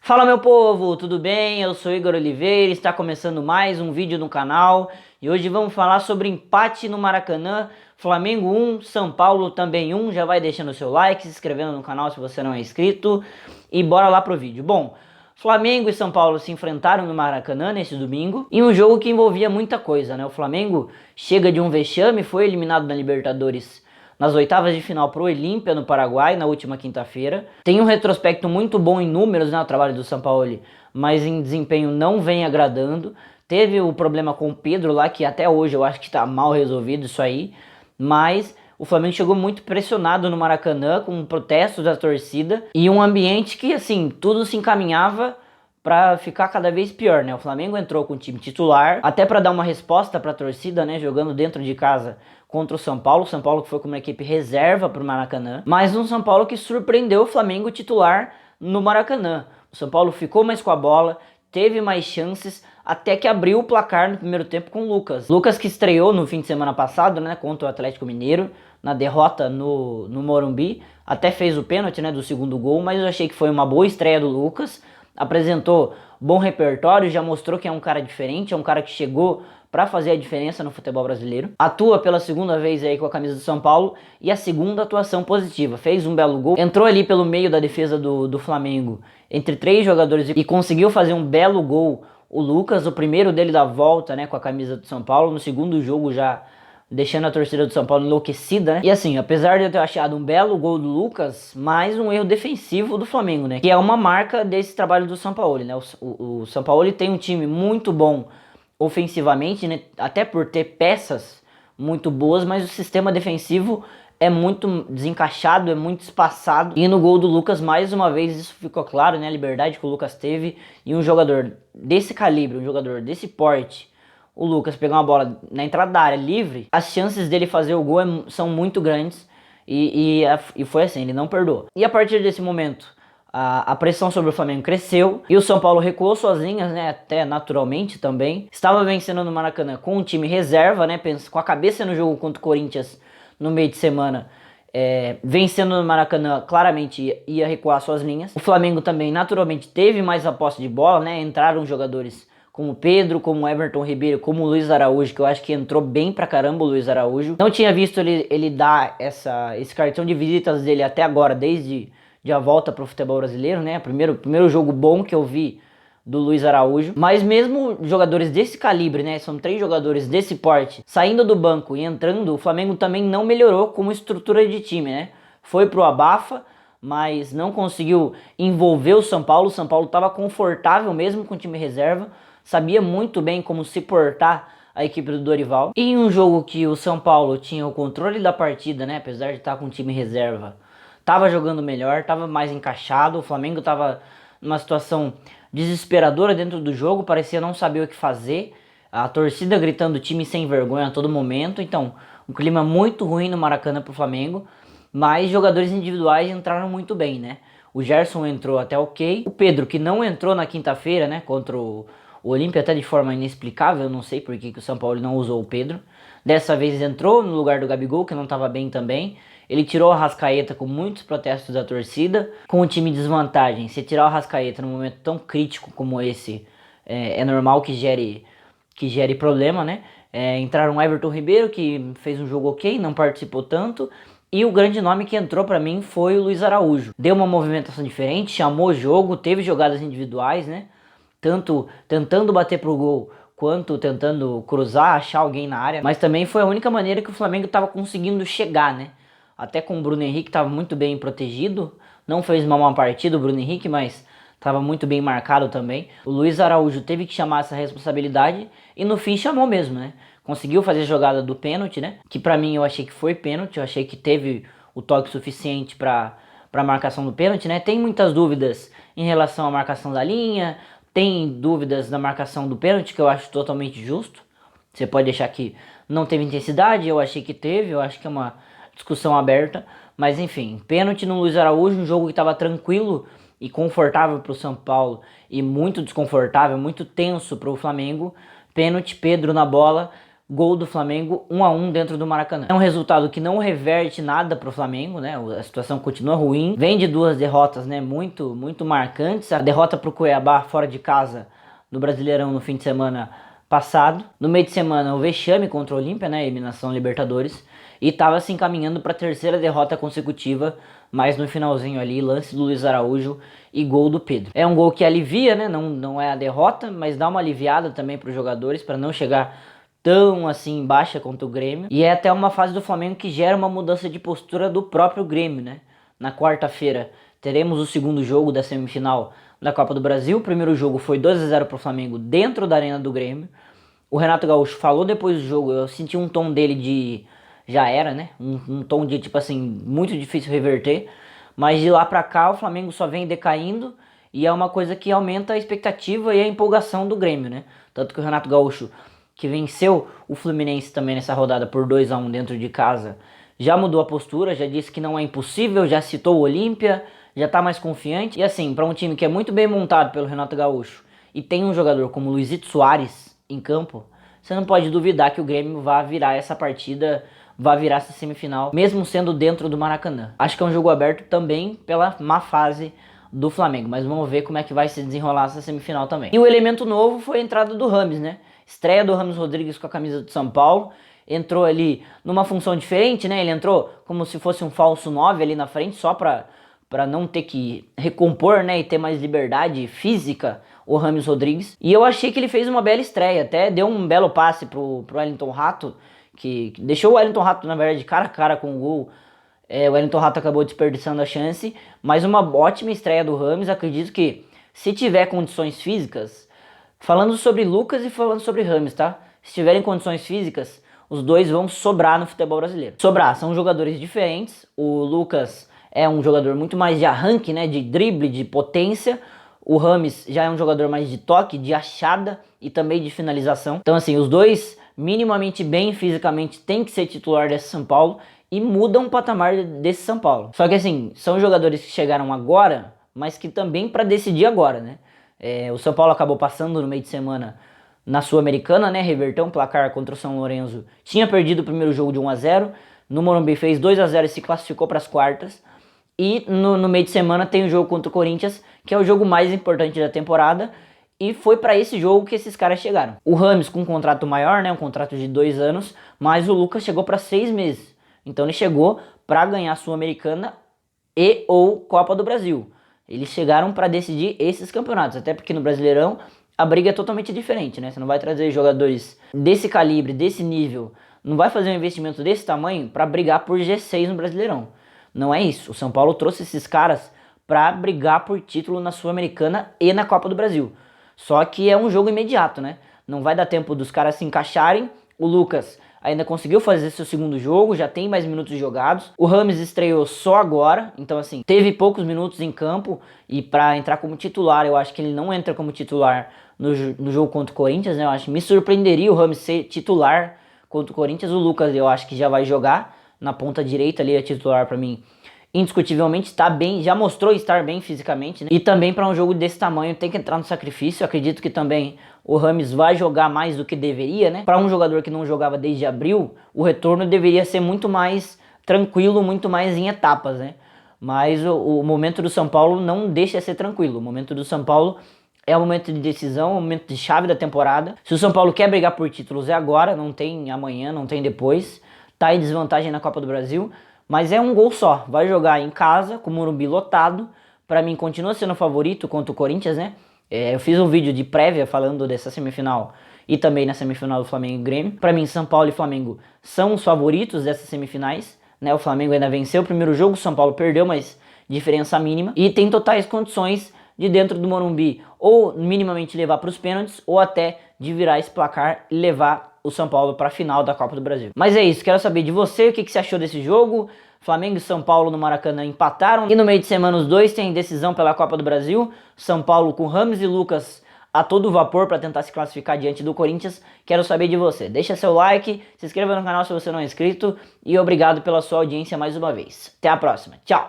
Fala meu povo, tudo bem? Eu sou Igor Oliveira, está começando mais um vídeo no canal e hoje vamos falar sobre empate no Maracanã, Flamengo 1, São Paulo também 1, já vai deixando o seu like, se inscrevendo no canal se você não é inscrito e bora lá pro vídeo. Bom, Flamengo e São Paulo se enfrentaram no Maracanã nesse domingo em um jogo que envolvia muita coisa, né? O Flamengo chega de um vexame, foi eliminado na Libertadores nas oitavas de final para o Olímpia no Paraguai na última quinta-feira. Tem um retrospecto muito bom em números, né, o trabalho do Sampaoli, mas em desempenho não vem agradando. Teve o problema com o Pedro lá, que até hoje eu acho que está mal resolvido isso aí, mas o Flamengo chegou muito pressionado no Maracanã, com protestos da torcida e um ambiente que, assim, tudo se encaminhava para ficar cada vez pior, né? O Flamengo entrou com o time titular, até para dar uma resposta para a torcida, né? Jogando dentro de casa contra o São Paulo. O São Paulo que foi com uma equipe reserva para o Maracanã, mas um São Paulo que surpreendeu o Flamengo titular no Maracanã. O São Paulo ficou mais com a bola, teve mais chances, até que abriu o placar no primeiro tempo com o Lucas. Lucas que estreou no fim de semana passado, né? Contra o Atlético Mineiro, na derrota no Morumbi. Até fez o pênalti, né? Do segundo gol, mas eu achei que foi uma boa estreia do Lucas. Apresentou bom repertório, já mostrou que é um cara diferente, é um cara que chegou para fazer a diferença no futebol brasileiro. Atua pela segunda vez aí com a camisa do São Paulo e a segunda atuação positiva. Fez um belo gol, entrou ali pelo meio da defesa do Flamengo entre três jogadores e conseguiu fazer um belo gol. O Lucas, o primeiro dele da volta, né, com a camisa do São Paulo, no segundo jogo já deixando a torcida do São Paulo enlouquecida, né? E assim, apesar de eu ter achado um belo gol do Lucas, mais um erro defensivo do Flamengo, né? Que é uma marca desse trabalho do Sampaoli, né? O Sampaoli tem um time muito bom ofensivamente, né? Até por ter peças muito boas, mas o sistema defensivo é muito desencaixado, é muito espaçado. E no gol do Lucas, mais uma vez, isso ficou claro, né? A liberdade que o Lucas teve e um jogador desse calibre, um jogador desse porte, o Lucas pegar uma bola na entrada da área livre, as chances dele fazer o gol são muito grandes e foi assim, ele não perdoou. E a partir desse momento, a pressão sobre o Flamengo cresceu e o São Paulo recuou suas linhas, né, até naturalmente também. Estava vencendo no Maracanã com um time reserva, né, com a cabeça no jogo contra o Corinthians no meio de semana. Vencendo no Maracanã, claramente ia recuar suas linhas. O Flamengo também naturalmente teve mais a posse de bola, né, entraram jogadores como o Pedro, como o Everton Ribeiro, como o Luiz Araújo, que eu acho que entrou bem pra caramba o Luiz Araújo. Não tinha visto ele dar esse cartão de visitas dele até agora, desde a volta pro futebol brasileiro, né? Primeiro jogo bom que eu vi do Luiz Araújo. Mas mesmo jogadores desse calibre, né? São três jogadores desse porte, saindo do banco e entrando, o Flamengo também não melhorou como estrutura de time, né? Foi pro abafa, mas não conseguiu envolver o São Paulo. O São Paulo estava confortável mesmo com o time reserva, sabia muito bem como se portar a equipe do Dorival. E em um jogo que o São Paulo tinha o controle da partida, né, apesar de estar com o time reserva, estava jogando melhor, estava mais encaixado. O Flamengo estava numa situação desesperadora dentro do jogo, parecia não saber o que fazer. A torcida gritando time sem vergonha a todo momento. Então, um clima muito ruim no Maracanã para o Flamengo, mas jogadores individuais entraram muito bem, né? O Gerson entrou até ok. O Pedro, que não entrou na quinta-feira, né, contra o Olímpia, até de forma inexplicável, eu não sei por que o São Paulo não usou o Pedro. Dessa vez entrou no lugar do Gabigol, que não estava bem também. Ele tirou o Arrascaeta com muitos protestos da torcida, com o time em desvantagem. Se tirar o Arrascaeta num momento tão crítico como esse, é normal que gere problema, né? Entraram o Everton Ribeiro, que fez um jogo ok, não participou tanto. E o grande nome que entrou pra mim foi o Luiz Araújo. Deu uma movimentação diferente, chamou o jogo, teve jogadas individuais, né? Tanto tentando bater pro gol, quanto tentando cruzar, achar alguém na área. Mas também foi a única maneira que o Flamengo estava conseguindo chegar, né? Até com o Bruno Henrique estava muito bem protegido. Não fez uma má partida o Bruno Henrique, mas estava muito bem marcado também. O Luiz Araújo teve que chamar essa responsabilidade e no fim chamou mesmo, né? Conseguiu fazer a jogada do pênalti, né? Que pra mim eu achei que foi pênalti, eu achei que teve o toque suficiente pra marcação do pênalti, né? Tem muitas dúvidas em relação à marcação da linha, tem dúvidas na marcação do pênalti, que eu acho totalmente justo. Você pode achar que não teve intensidade, eu achei que teve, eu acho que é uma discussão aberta. Mas enfim, pênalti no Luiz Araújo, um jogo que estava tranquilo e confortável para o São Paulo e muito desconfortável, muito tenso para o Flamengo. Pênalti, Pedro na bola, gol do Flamengo 1-1 dentro do Maracanã. É um resultado que não reverte nada pro Flamengo, né? A situação continua ruim. Vem de duas derrotas, né? Muito marcantes. A derrota pro Cuiabá fora de casa no Brasileirão no fim de semana passado. No meio de semana o vexame contra o Olímpia, né? Eliminação Libertadores. E tava se encaminhando para a terceira derrota consecutiva, mas no finalzinho ali, lance do Luiz Araújo e gol do Pedro. É um gol que alivia, né? Não é a derrota, mas dá uma aliviada também para os jogadores, para não chegar tão assim baixa contra o Grêmio. E é até uma fase do Flamengo que gera uma mudança de postura do próprio Grêmio, né? Na quarta-feira teremos o segundo jogo da semifinal da Copa do Brasil. O primeiro jogo foi 2-0 para o Flamengo dentro da Arena do Grêmio. O Renato Gaúcho falou depois do jogo, eu senti um tom dele de já era, né? Um tom de tipo assim, muito difícil reverter. Mas de lá pra cá o Flamengo só vem decaindo e é uma coisa que aumenta a expectativa e a empolgação do Grêmio, né? Tanto que o Renato Gaúcho, que venceu o Fluminense também nessa rodada por 2-1 dentro de casa, já mudou a postura, já disse que não é impossível, já citou o Olímpia, já tá mais confiante. E assim, para um time que é muito bem montado pelo Renato Gaúcho e tem um jogador como Luizito Soares em campo, você não pode duvidar que o Grêmio vai virar essa partida, vai virar essa semifinal, mesmo sendo dentro do Maracanã. Acho que é um jogo aberto também pela má fase do Flamengo, mas vamos ver como é que vai se desenrolar essa semifinal também. E o elemento novo foi a entrada do Rames, né? Estreia do Rames Rodrigues com a camisa do São Paulo. Entrou ali numa função diferente, né? Ele entrou como se fosse um falso 9 ali na frente, só para não ter que recompor, né, e ter mais liberdade física, o Rames Rodrigues. E eu achei que ele fez uma bela estreia, até deu um belo passe pro Wellington Rato, que deixou o Wellington Rato, na verdade, cara a cara com o gol. O Wellington Rato acabou desperdiçando a chance, mas uma ótima estreia do Rames. Acredito que se tiver condições físicas, falando sobre Lucas e falando sobre Rames, tá? Se tiverem condições físicas, os dois vão sobrar no futebol brasileiro. Sobrar, são jogadores diferentes. O Lucas é um jogador muito mais de arranque, né, de drible, de potência. O Rames já é um jogador mais de toque, de achada e também de finalização. Então assim, os dois minimamente bem fisicamente tem que ser titular desse São Paulo e mudam o patamar desse São Paulo. Só que assim, são jogadores que chegaram agora, mas que também para decidir agora, né? O São Paulo acabou passando no meio de semana na Sul-Americana, né? Reverteu um placar contra o São Lourenço. Tinha perdido o primeiro jogo de 1-0. No Morumbi fez 2-0 e se classificou para as quartas. E no meio de semana tem o jogo contra o Corinthians, que é o jogo mais importante da temporada. E foi para esse jogo que esses caras chegaram. O Rames com um contrato maior, né? Um contrato de 2 anos. Mas o Lucas chegou para 6 meses. Então ele chegou para ganhar a Sul-Americana e ou Copa do Brasil. Eles chegaram para decidir esses campeonatos. Até porque no Brasileirão a briga é totalmente diferente, né? Você não vai trazer jogadores desse calibre, desse nível. Não vai fazer um investimento desse tamanho para brigar por G6 no Brasileirão. Não é isso. O São Paulo trouxe esses caras para brigar por título na Sul-Americana e na Copa do Brasil. Só que é um jogo imediato, né? Não vai dar tempo dos caras se encaixarem. O Lucas ainda conseguiu fazer seu segundo jogo, já tem mais minutos jogados. O Rames estreou só agora, então assim, teve poucos minutos em campo. E para entrar como titular, eu acho que ele não entra como titular no jogo contra o Corinthians, né? Eu acho que me surpreenderia o Rames ser titular contra o Corinthians. O Lucas eu acho que já vai jogar na ponta direita ali, é titular para mim. Indiscutivelmente está bem, já mostrou estar bem fisicamente, né? E também para um jogo desse tamanho tem que entrar no sacrifício. Eu acredito que também o Rames vai jogar mais do que deveria, né? Para um jogador que não jogava desde abril, o retorno deveria ser muito mais tranquilo, muito mais em etapas, né? Mas o momento do São Paulo não deixa de ser tranquilo. O momento do São Paulo é o momento de decisão, o momento de chave da temporada. Se o São Paulo quer brigar por títulos, é agora, não tem amanhã, não tem depois. Tá em desvantagem na Copa do Brasil, mas é um gol só. Vai jogar em casa, com o Morumbi lotado. Pra mim, continua sendo o favorito contra o Corinthians, né? Eu fiz um vídeo de prévia falando dessa semifinal e também na semifinal do Flamengo e Grêmio. Pra mim, São Paulo e Flamengo são os favoritos dessas semifinais, né? O Flamengo ainda venceu o primeiro jogo, o São Paulo perdeu, mas diferença mínima. E tem totais condições de dentro do Morumbi ou minimamente levar para os pênaltis ou até de virar esse placar e levar o São Paulo para a final da Copa do Brasil. Mas é isso, quero saber de você, o que você achou desse jogo. Flamengo e São Paulo no Maracanã empataram. E no meio de semana os dois têm decisão pela Copa do Brasil. São Paulo com Rames e Lucas a todo vapor para tentar se classificar diante do Corinthians. Quero saber de você. Deixa seu like, se inscreva no canal se você não é inscrito. E obrigado pela sua audiência mais uma vez. Até a próxima. Tchau!